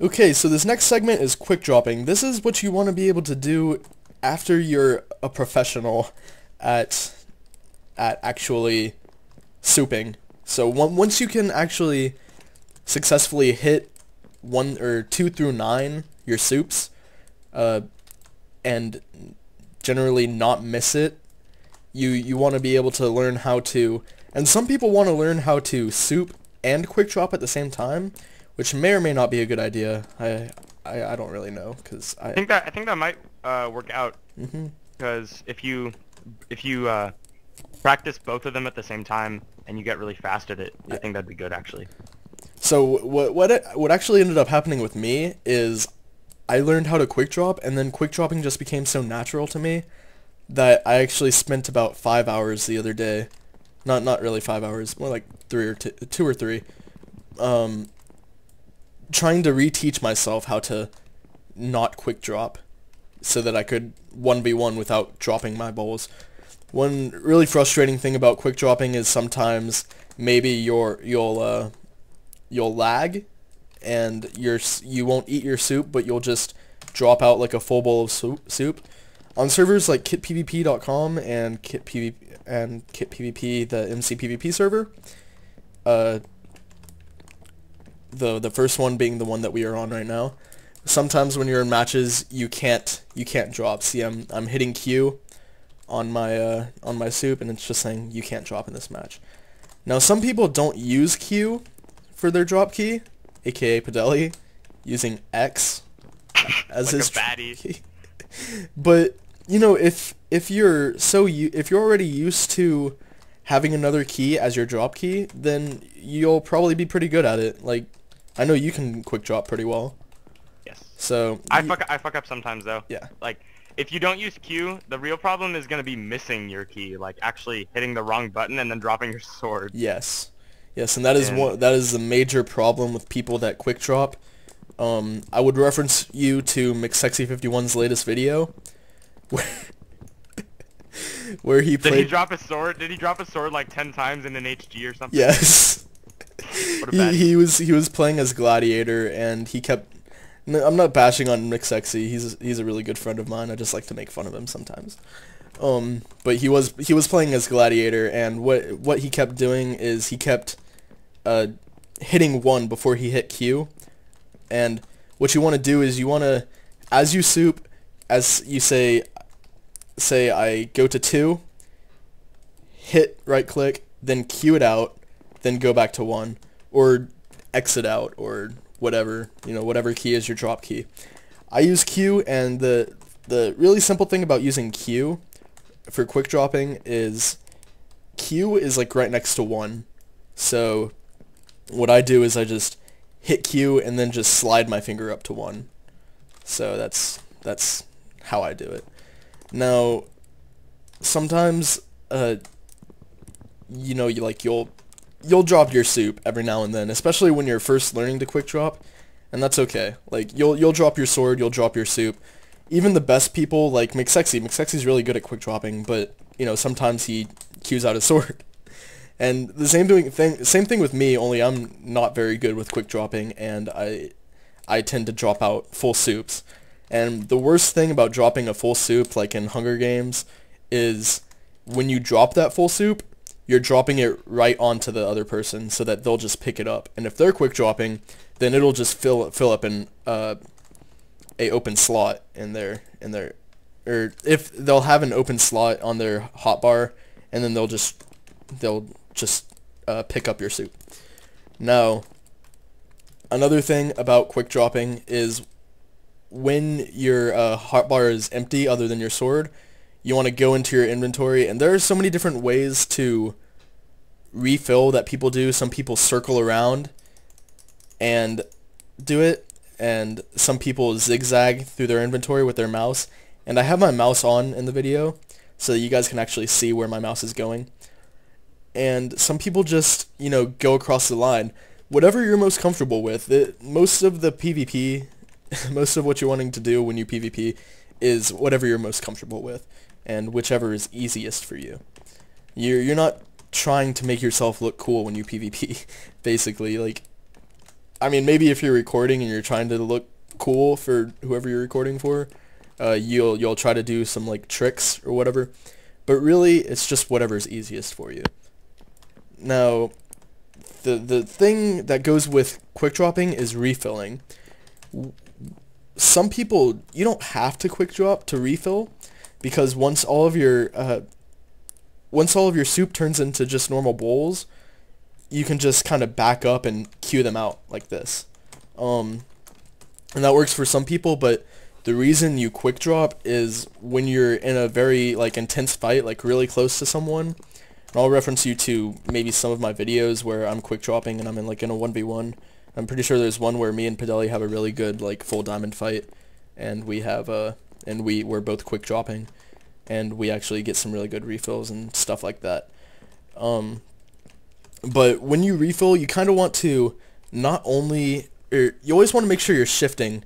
Okay, so this next segment is quick dropping. This is what you want to be able to do after you're a professional at actually souping. So once you can actually successfully hit 1 or 2 through 9 your soups, and generally not miss it, you want to be able to learn how to. And some people want to learn how to soup and quick drop at the same time, which may or may not be a good idea. I don't really know because I think that might work out because if you practice both of them at the same time and you get really fast at it, Yeah. I think that'd be good actually. So what actually ended up happening with me is I learned how to quick drop, and then quick dropping just became so natural to me that I actually spent about 5 hours the other day. Not really 5 hours, more like 2 or 3, trying to reteach myself how to not quick drop so that I could 1v1 without dropping my bowls. One really frustrating thing about quick dropping is sometimes maybe you'll lag and you won't eat your soup, but you'll just drop out like a full bowl of soup. On servers like kitpvp.com and kitpvp, the MC PvP server, the first one being the one that we are on right now. Sometimes when you're in matches, you can't drop. See, I'm hitting Q on my soup, and it's just saying you can't drop in this match. Now, some people don't use Q for their drop key, aka Padeli, using X as Like his a baddie. key. But you know, if you're already used to having another key as your drop key, then you'll probably be pretty good at it. Like, I know you can quick drop pretty well. Yes. So I fuck up sometimes though. yeah. Like if you don't use Q, the real problem is gonna be missing your key, like actually hitting the wrong button and then dropping your sword. Yes. Yes, and that is And that is the major problem with people that quick drop. I would reference you to McSexy51's latest video where, where he did he played. drop his sword? Did he drop his sword like 10 times in an HG or something? Yes. What a baddie. He was playing as Gladiator, and he kept. No, I'm not bashing on McSexy. He's a really good friend of mine. I just like to make fun of him sometimes. But he was playing as Gladiator, and what he kept doing is he kept hitting 1 before he hit Q. And what you want to do is you want to, as you soup, as you say I go to 2, hit right click, then Q it out, then go back to 1, or exit out, or whatever, whatever key is your drop key. I use Q, and the really simple thing about using Q for quick dropping is Q is like right next to 1. So what I do is I just hit Q and then just slide my finger up to 1. So that's how I do it. Now, sometimes you'll drop your soup every now and then, especially when you're first learning to quick drop, and that's okay. Like you'll drop your sword, you'll drop your soup. Even the best people like McSexy's really good at quick dropping, but sometimes he Qs out his sword. And the same thing with me, only I'm not very good with quick dropping, and I tend to drop out full soups. And the worst thing about dropping a full soup, like in Hunger Games, is when you drop that full soup, you're dropping it right onto the other person so that they'll just pick it up. And if they're quick dropping, then it'll just fill up in a open slot in their or if they'll have an open slot on their hotbar, and then they'll just pick up your soup. Now, another thing about quick dropping is when your hotbar is empty other than your sword, you want to go into your inventory, and there are so many different ways to refill that people do. Some people circle around and do it, and some people zigzag through their inventory with their mouse. And I have my mouse on in the video so that you guys can actually see where my mouse is going. And some people just, go across the line. Whatever you're most comfortable with. Most of the PvP, most of what you're wanting to do when you PvP is whatever you're most comfortable with, and whichever is easiest for you. You're not trying to make yourself look cool when you PvP, basically. Like, I mean, maybe if you're recording and you're trying to look cool for whoever you're recording for, you'll try to do some like tricks or whatever. But really, it's just whatever's easiest for you. Now, the thing that goes with quick dropping is refilling. Some people, you don't have to quick drop to refill, because once all of your soup turns into just normal bowls, you can just kind of back up and queue them out like this. And that works for some people, but the reason you quick drop is when you're in a very like intense fight, like really close to someone. And I'll reference you to maybe some of my videos where I'm quick dropping and I'm in like in a 1v1. I'm pretty sure there's one where me and Padeli have a really good like full diamond fight, and we have we're both quick dropping, and we actually get some really good refills and stuff like that. But when you refill, you kind of want to not only, you always want to make sure you're shifting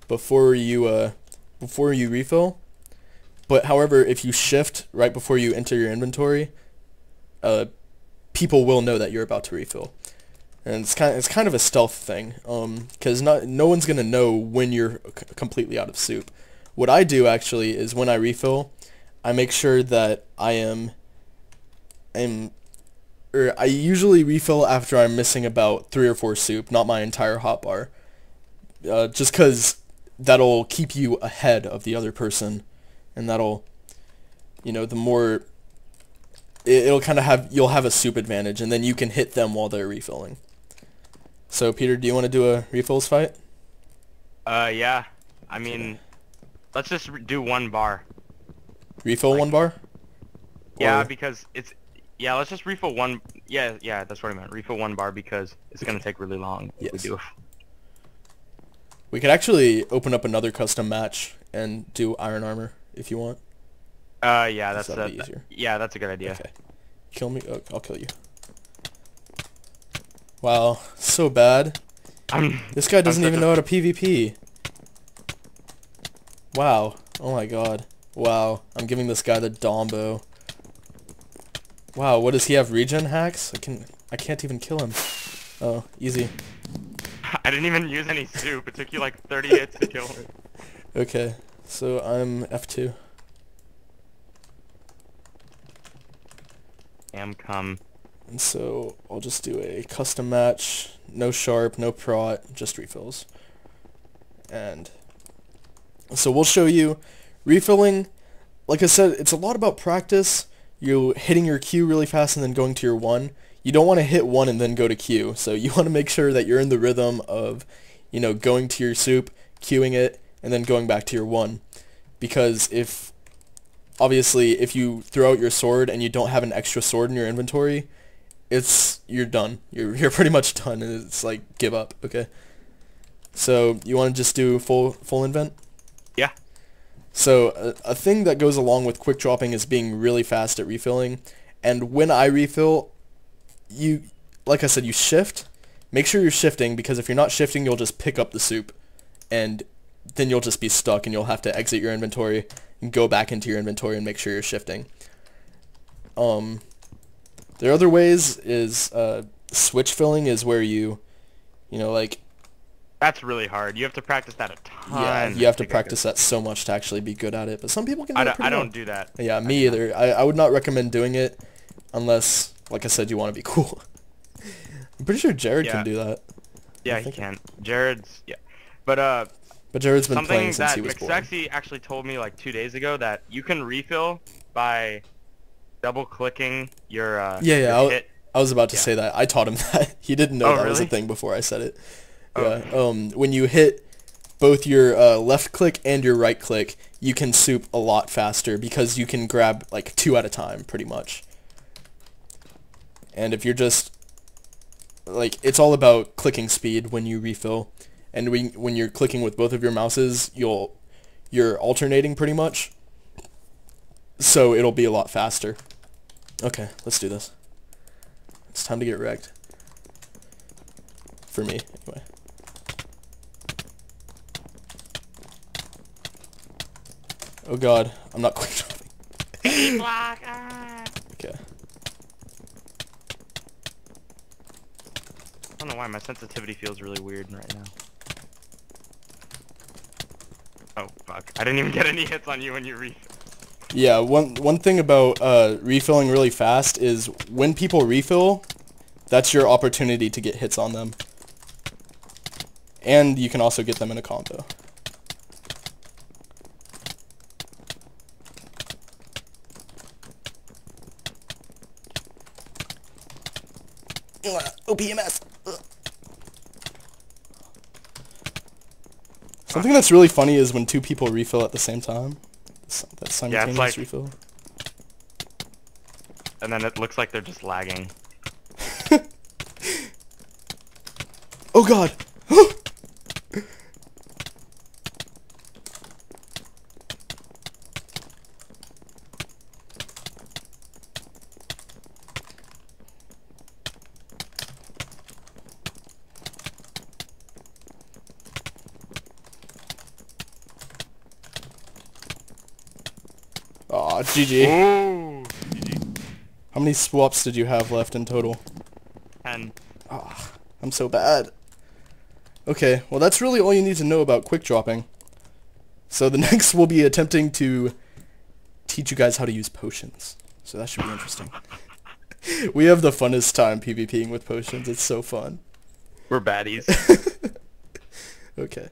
before you refill. But however, if you shift right before you enter your inventory, people will know that you're about to refill, and it's kind of a stealth thing, because no one's gonna know when you're completely out of soup. What I do actually is when I refill, I make sure that I usually refill after I'm missing about 3 or 4 soup, not my entire hotbar, just because that'll keep you ahead of the other person, and that'll, the more, it'll kind of you'll have a soup advantage, and then you can hit them while they're refilling. So Peter, do you want to do a refills fight? Yeah. I mean, let's just do 1 bar. Refill like, 1 bar? Yeah, because it's... Yeah, let's just refill 1... Yeah, that's what I meant. Refill 1 bar because it's going to take really long if we do. We could actually open up another custom match and do iron armor if you want. Yeah, that's easier. Yeah, that's a good idea. Okay. Kill me? Oh, I'll kill you. Wow, so bad. This guy doesn't even know how to PvP. Wow. Oh my god. Wow. I'm giving this guy the Dombo. Wow, what does he have, regen hacks? I can't even kill him. Oh, easy. I didn't even use any soup. It took you like 30 hits to kill him. Okay, so I'm F2. Come. And so I'll just do a custom match, no sharp, no prot, just refills. And so we'll show you refilling. Like I said, it's a lot about practice. You hitting your Q really fast and then going to your 1. You don't want to hit 1 and then go to Q. So you want to make sure that you're in the rhythm of, going to your soup, queuing it, and then going back to your 1. Because obviously, if you throw out your sword and you don't have an extra sword in your inventory, you're done. You're pretty much done, and it's like, give up, okay? So, you want to just do full invent? Yeah. So, a thing that goes along with quick dropping is being really fast at refilling, and when I refill, like I said, you shift. Make sure you're shifting, because if you're not shifting, you'll just pick up the soup, and then you'll just be stuck, and you'll have to exit your inventory and go back into your inventory and make sure you're shifting. There are other ways is switch filling is where like... That's really hard. You have to practice that a ton. Yeah, you have to practice that so much to actually be good at it. But some people can do it pretty well. I don't do that. Yeah, me either. I would not recommend doing it unless, like I said, you want to be cool. I'm pretty sure Jared can do that. Yeah, he can. Jared's... Yeah. But Jared's been playing since he was born. Something that McSexy actually told me like 2 days ago, that you can refill by double-clicking your your hit. I was about to say that. I taught him that. He didn't know that was a thing before I said it. Yeah. When you hit both your left click and your right click, you can soup a lot faster because you can grab like 2 at a time, pretty much. And if you're just like, it's all about clicking speed when you refill. And when you're clicking with both of your mouses, you're alternating pretty much. So it'll be a lot faster. Okay, let's do this. It's time to get wrecked. For me, anyway. Oh god, I'm not quick dropping. Okay. don't know why my sensitivity feels really weird right now. Oh fuck! I didn't even get any hits on you when you refill. Yeah, one thing about refilling really fast is when people refill, that's your opportunity to get hits on them. And you can also get them in a combo. OPMS! Something that's really funny is when two people refill at the same time. That simultaneous like, refill. And then it looks like they're just lagging. Oh god! Aw, GG. Ooh, GG. How many swaps did you have left in total? 10. Ah, I'm so bad. Okay, well that's really all you need to know about quick dropping. So the next we'll be attempting to teach you guys how to use potions. So that should be interesting. We have the funnest time PvPing with potions. It's so fun. We're baddies. Okay.